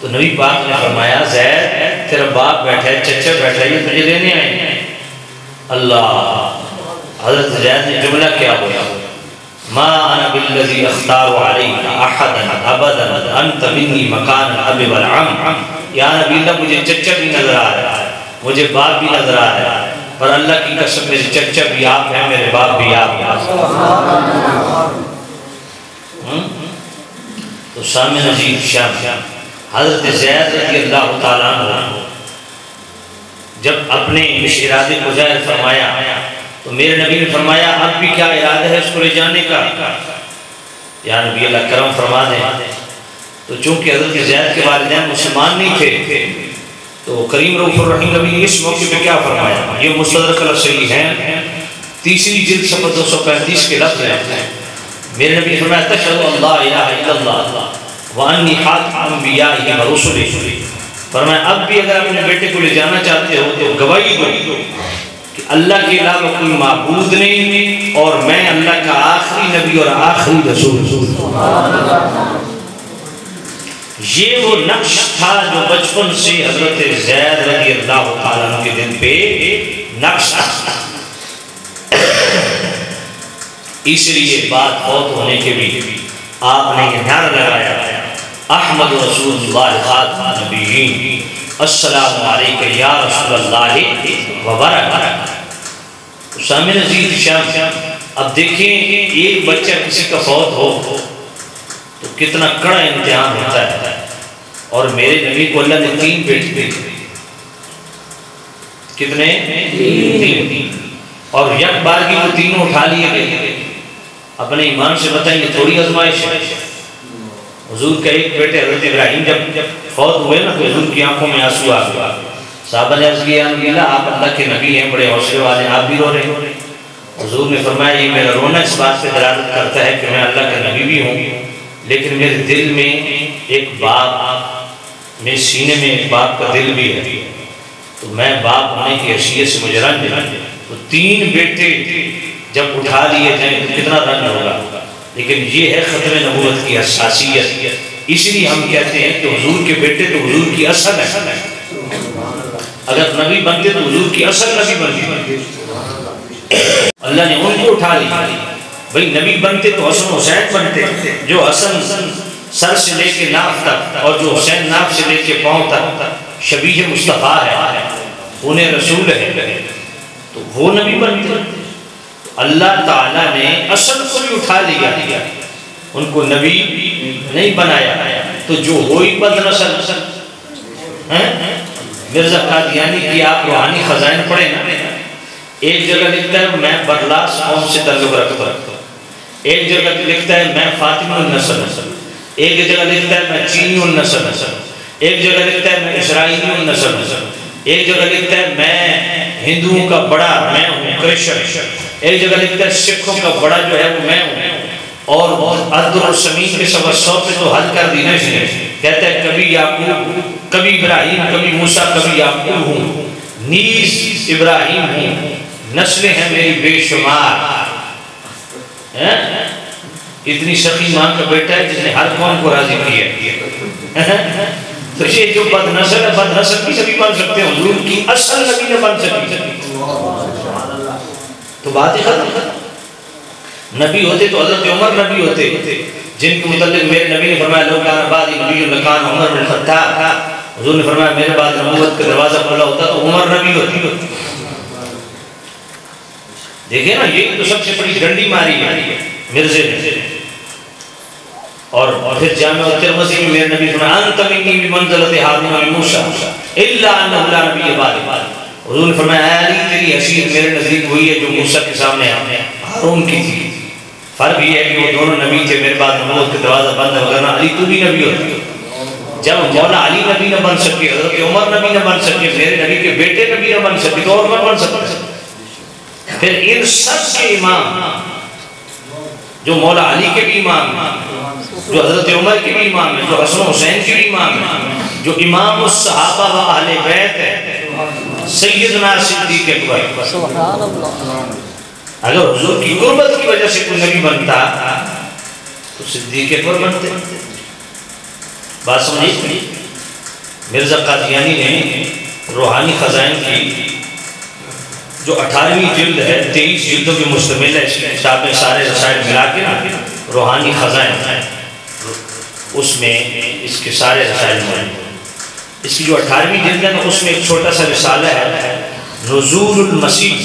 تو نبی پاک نے فرمایا زید تیرا باپ بیٹھا ہے، چچا بیٹھا ہے، یہ تجھے لینے آئے ہیں۔ اللہ، حضرت زید نے جملہ کیا بولا؟ ما انا بالذی اختار علیک احدا ابدا انت منی مکان الاب والعم۔ یا نبی اللہ مجھے چچا بھی نظر آ رہا ہے، مجھے باپ بھی نظر آ رہا ہے، پر اللہ کی قسم میرے چچا بھی آپ ہیں، میرے باپ بھی آپ ہیں۔ تو سامنے نجیب شام حضرت زید رضی اللہ تعالیٰ عنہ جب اپنے اس ارادے کو ظاہر فرمایا تو میرے نبی نے فرمایا اب بھی کیا ارادہ ہے اس کو لے جانے کا؟ یا نبی اللہ کرم فرما دیں۔ تو چونکہ حضرت زید کے والدین مسلمان نہیں تھے تو کریم رؤوف الرحیم نبی نے اس موقع پہ کیا فرمایا؟ یہ مستدرک الصحیحین تیسری جلد صفحہ 235 کے لفظ ہیں۔ میرے نبی نے فرمایا تشہد ان لا الہ الا اللہ وانی خاتم انبیاء و رسلہ، فرمایا اب بھی اگر اپنے بیٹے کو لے جانا چاہتے ہو تو گواہی دو کہ اللہ کے علاوہ کوئی معبود نہیں اور میں اللہ کا آخری نبی اور آخری رسول۔ یہ وہ نقش تھا جو بچپن سے حضرت زید رضی اللہ تعالیٰ عنہ کے دن پہ نقش تھا۔ اس لیے بات فوت ہونے کے بھی آپ نے یہ نعرہ لگایا احمد رسول اللہ خاتم النبیین السلام علیکہ یا رسول اللہ وبرکاتہ۔ سامع عزیز شام، اب دیکھیں ایک بچہ کسی کا فوت ہو تو کتنا کڑا امتحان ہوتا ہے، اور میرے نبی کو اللہ نے 3 بیٹے دیے۔ کتنے؟ 3۔ اور یک بار کی وہ تینوں اٹھا لیے گئے۔ اپنے ایمان سے بتائیں یہ تھوڑی آزمائش ہے۔ حضور کا ایک بیٹے حضرت ابراہیم جب فوت ہوئے نا تو حضور کی آنکھوں میں آنسو آ گیا۔ صحابہ نے عرض کیا یا اللہ آپ اللہ کے نبی ہیں، بڑے حوصلے والے، آپ بھی رو رہے ہیں۔ حضور نے فرمایا یہ میرا رونا اس بات پہ دلالت کرتا ہے کہ میں اللہ کا نبی بھی ہوں، لیکن میرے دل میں ایک باپ، میرے سینے میں ایک باپ کا دل بھی ہے، تو میں باپ ہونے کی حیثیت سے مجھے رنج ہے۔ تو 3 بیٹے جب اٹھا لیے جائیں تو کتنا رنج ہوگا، لیکن یہ ہے ختم نبوت کی حساسیت۔ اس لیے ہم کہتے ہیں کہ حضور کے بیٹے تو حضور کی اصل ہے، اگر نبی بنتے تو حضور کی اصل نبی بنتے۔ اللہ نے ان کو اٹھا لیا، بھئی نبی بنتے تو حسن حسین بنتے، جو حسن سر سے لے کے ناف تک اور جو حسین ناف سے لے کے پاؤں تک شبیہ مصطفیٰ ہے، انہیں رسول ہے، تو وہ نبی بنتے۔ اللہ تعالیٰ نے اصل کو بھی اٹھا لیا، ان کو نبی نہیں بنایا۔ تو جو ہوئی بد نسل، مرزا قادیانی کی آپ روحانی خزائن پڑھیں نا، ایک جگہ لکھتا ہے میں برلاس قوم سے تعلق رکھتا ہوں، ایک جگہ لکھتا ہے میں فاطمی النسل، ایک جگہ لکھتا ہے میں چینی النسل، ایک جگہ لکھتا ہے میں اسرائیلی النسل، ایک جگہ لکھتا ہے میں ہندوؤں کا بڑا میں ہوں کرشن، ایک جگہ لکھتا ہے سکھوں کا بڑا جو ہے وہ میں ہوں، اور عدل و سمین کے سوا 100 پہ تو حل کر دینا اس نے، کہتا ہے کبھی یعقوب، کبھی ابراہیم، کبھی موسیٰ، کبھی یعقوب ہوں، نیز ابراہیم ہوں، نسلیں ہیں میری بے شمار۔ اتنی سخی ماں کا بیٹا ہے جس نے ہر قوم کو راضی کیا۔ تو یہ جو بد نسل ہے، بد نسل بھی نبی بن سکتے ہیں، حضور کی اصل نبی نہ بن سکتے۔ تو بات ہی ختم۔ نبی ہوتے تو حضرت عمر نبی ہوتے، جن کے متعلق میرے نبی نے فرمایا لو کان بعدی نبی لکان عمر بن الخطاب، حضور نے فرمایا میرے بعد نبوت کا دروازہ کھلا ہوتا تو عمر نبی ہوتی۔ دیکھیں نا یہ تو سب سے بڑی ڈنڈی ماری ہے مرزے نے۔ اور پھر جامع الترمذی میں میرے نبی فرمایا انت منی بمنزلۃ ہارون و موسیٰ الا انہ لا نبی بعد۔ حضور نے فرمایا اے علی تیری حیثیت میرے نزدیک ہوئی ہے جو موسیٰ کے سامنے ہارون کی تھی، فرق یہ ہے کہ وہ دونوں نبی تھے، میرے بعد نبوت کا دروازہ بند ہے، وگرنہ علی تو بھی نبی ہوتا۔ جب مولا علی نبی نہ بن سکے، حضرت عمر نبی نہ بن سکے، میرے نبی کے بیٹے نبی نہ بن سکے تو اور کون بن سکتا؟ پھر ان سب کے امام جو مولا علی کے بھی امام ہیں، جو حضرت عمر کے بھی امام ہیں، جو حسن حسین کے بھی امام ہیں، جو امام الصحابہ و اہل بیت ہے سیدنا صدیق اکبر۔ اگر حضور کی قربت کی وجہ سے کوئی نبی بنتا تو صدیق اکبر بنتے۔ بات سمجھیں؟ مرزا قادیانی نے روحانی خزائن کی جو 18ویں جلد ہے، 23 جلدوں کی مشتمل ہے، اس کتاب میں سارے رسائل ملا کے نا روحانی خزائن، اس میں اس کے سارے رسائل موجود ہیں۔ اس کی جو 18ویں جلد ہے نا اس میں ایک چھوٹا سا رسالہ ہے نزول المسیح،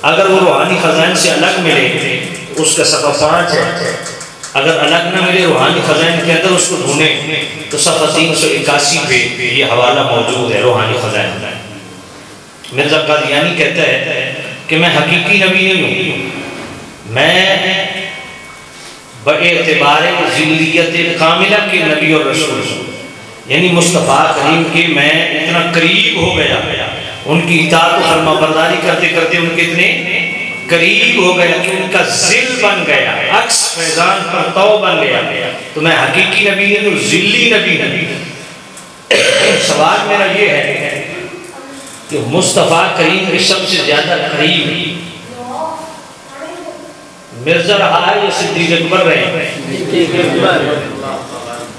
اگر وہ روحانی خزائن سے الگ ملے اس کا صفحہ 5 ہے، اگر الگ نہ ملے روحانی خزائن کے اندر اس کو ڈھونڈیں تو صفحہ 381 پہ یہ حوالہ موجود ہے روحانی خزائن۔ مرزا قادیانی کہتا ہے کہ میں حقیقی نبی نہیں ہوں، میں باعتبار ذلیت کاملہ کے نبی اور رسول ہوں، یعنی مصطفیٰ کریم کے میں اتنا قریب ہو گیا، ان کی اطاعت و فرما برداری کرتے کرتے ان کے اتنے قریب ہو گیا کہ ان کا ذل بن گیا، عکس فیضان پرتو بن گیا، تو میں حقیقی نبی نہیں ہوں، ذلی نبی نہیں۔ سوال میرا یہ ہے کہ مصطفیٰ کریم کے سب سے زیادہ قریب مرزا رہا ہے یا صدیق اکبر رہے؟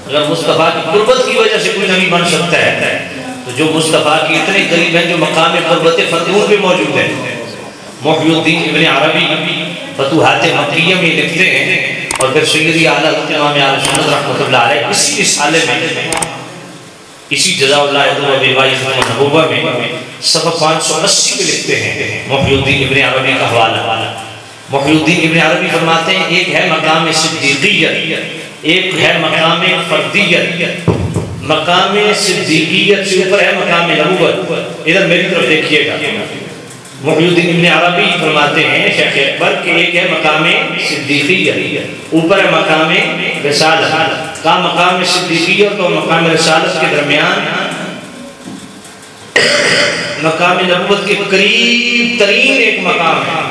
اگر مصطفیٰ کی قربت کی وجہ سے کوئی نبی بن سکتا ہے تو جو مصطفیٰ کی اتنے قریب ہیں، جو مقام قربت فتحون پہ موجود ہیں، محی الدین ابن عربی فتوحات مکیہ میں لکھتے ہیں، اور پھر سیدی اعلیٰ امام اہل سنت رحمۃ اللہ علیہ اسی رسالے میں، اسی جزا اللہ عدو و بیوائی ختم نبوہ میں صفحہ 580 میں لکھتے ہیں محی الدین ابن عربی کا حوالہ۔ محی الدین ابن عربی فرماتے ہیں ایک ہے مقام صدیقیت، ایک ہے مقام فردیت۔ مقام صدیقیت سے اوپر ہے مقام نبوت۔ ادھر میری طرف دیکھیے گا، محی الدین ابن عربی فرماتے ہیں شیخ اکبر کہ ایک ہے مقام صدیقیت، اوپر ہے مقام رسالت۔ کا مقام صدیقیت اور مقام رسالت کے درمیان مقام نبوت کے قریب ترین ایک مقام ہے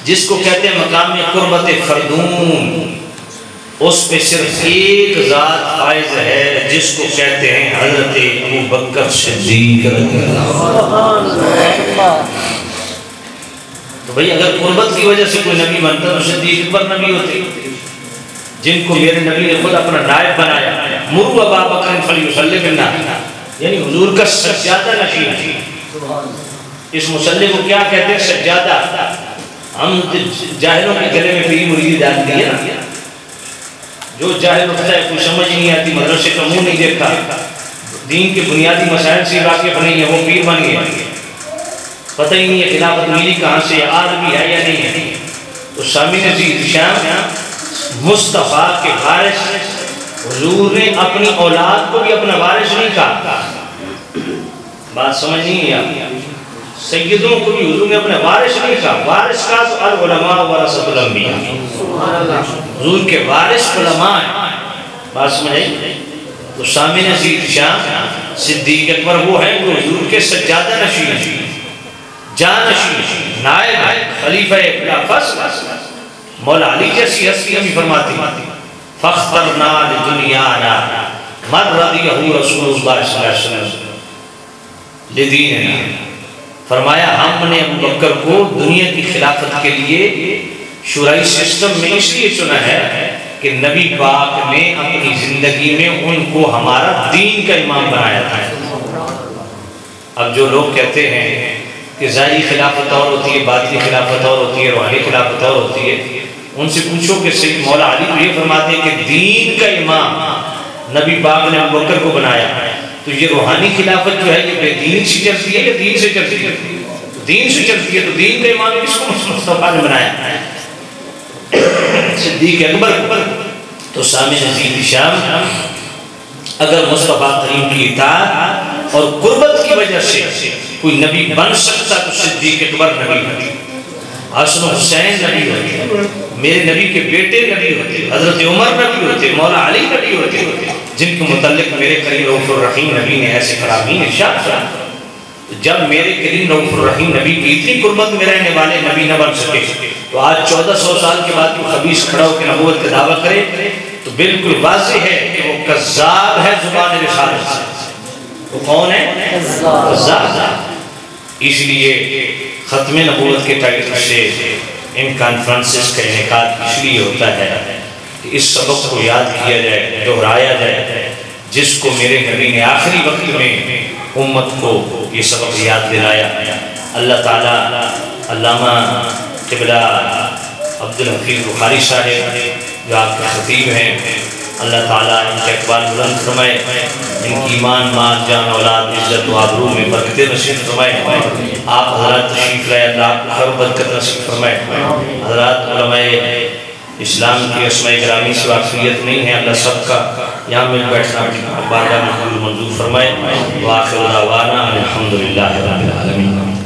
جس کو کہتے ہیں مقام قربت فردون۔ اس پہ صرف ایک ذات فائز ہے جس کو کہتے ہیں حضرت ابوبکر صدیق رضی اللہ عنہ۔ تو بھئی اگر قربت کی وجہ سے کوئی نبی بنتا تو صدیق اکبر نبی ہوتے، جن کو میرے نبی نے خود اپنا نائب بنایا۔ مروا ابا بکر فلیصلی بالناس، یعنی حضور کا سجادہ نشین۔ اس مصلی کو کیا کہتے ہیں؟ سجادہ۔ ہم جاہلوں کے گلے میں پھری مریدی ڈال دی ہے نا، جو جاہل ہوتا ہے کوئی سمجھ نہیں آتی، مدرسے کا منہ نہیں دیکھا، دین کے بنیادی مسائل سے واقف نہیں ہے، وہ پیر بن گیا، پتہ ہی نہیں ہے خلافت ملی کہاں سے، عالمی ہے یا نہیں ہے۔ تو سامعین عزیز، شام مصطفیٰ کے وارث، حضور نے اپنی اولاد کو بھی اپنا وارث نہیں کہا، بات سمجھ نہیں ہے۔ سیدوں کو بھی حضور نے اپنے وارث نہیں کہا، وارث کا تو العلماء ورثۃ الانبیاء، حضور کے وارث علماء ہیں، بات سمجھیں۔ تو سامعین عزیز، شام صدیق اکبر وہ ہیں جو حضور کے سجادہ نشین، جانشین، نائب، خلیفہ خلافت۔ مولا علی جیسی ہستی ہمیں فرماتی فاخترنا لدنیانا من رضیہ رسول اللہ صلی اللہ علیہ وسلم لدیننا، فرمایا ہم نے ابوبکر کو دنیا کی خلافت کے لیے شورئی سسٹم میں اس لیے چنا ہے کہ نبی پاک نے اپنی زندگی میں ان کو ہمارا دین کا امام بنایا تھا۔ اب جو لوگ کہتے ہیں کہ ظاہری خلافت اور ہوتی ہے، باطنی خلافت اور ہوتی ہے، روحانی خلافت اور ہوتی ہے، ان سے پوچھو کہ سید مولا علی تو یہ فرماتے ہیں کہ دین کا امام نبی پاک نے ابوبکر کو بنایا، تو یہ روحانی خلافت جو ہے یہ بے دین سے چلتی ہے یا دین سے چلتی ہے؟ دین سے چلتی ہے، تو دین کا امام کس کو مصطفیٰ نے بنایا؟ صدیق اکبر۔ تو سامعین عزیز، شام اگر مصطفیٰ کریم کی اطاعت اور قربت کی وجہ سے کوئی نبی بن سکتا تو صدیق اکبر نبی ہوتے، حسن و حسین نبی ہوتے، میرے نبی کے بیٹے نبی ہوتے، حضرت عمر نبی ہوتے، مولا علی نبی ہوتے، جن کے متعلق میرے کریم رؤوف الرحیم نبی نے ایسے فرامین ارشاد کیا۔ جب میرے کریم رؤوف الرحیم نبی کی اتنی قربت میں رہنے والے نبی نہ بن سکے تو آج 1400 سال کے بعد کوئی خبیث کھڑا ہو کے نبوت کا دعویٰ کرے تو بالکل واضح ہے کہ وہ کذاب ہے زبان رسالت سے۔ وہ کون ہے؟ کذاب۔ اس لیے ختم نبوت کے ٹائٹل سے ان کانفرنسز کا انعقاد اس لیے ہوتا ہے کہ اس سبق کو یاد کیا جائے، دہرایا جائے، جس کو میرے نبی نے آخری وقت میں امت کو یہ سبق یاد دلایا۔ اللہ تعالیٰ علامہ قبلہ عبدالحفیظ بخاری صاحب جو آپ کے خطیب ہیں، اللہ تعالیٰ ان کے اقبال بلند فرمائے، ان کی ایمان، مال، جان، اولاد، عزت و آبرو میں برکتیں نصیب فرمائے۔ آپ حضرات تشریف لائے، اللہ آپ کو خیر و برکت نصیب فرمائے۔ حضرات علماء اسلام کی اسماء گرامی سے واقفیت نہیں ہے، اللہ سب کا یہاں میں بیٹھنا بارگاہ محمد منظور فرمائے وآخر دعوانا الحمدللہ رب العالمین.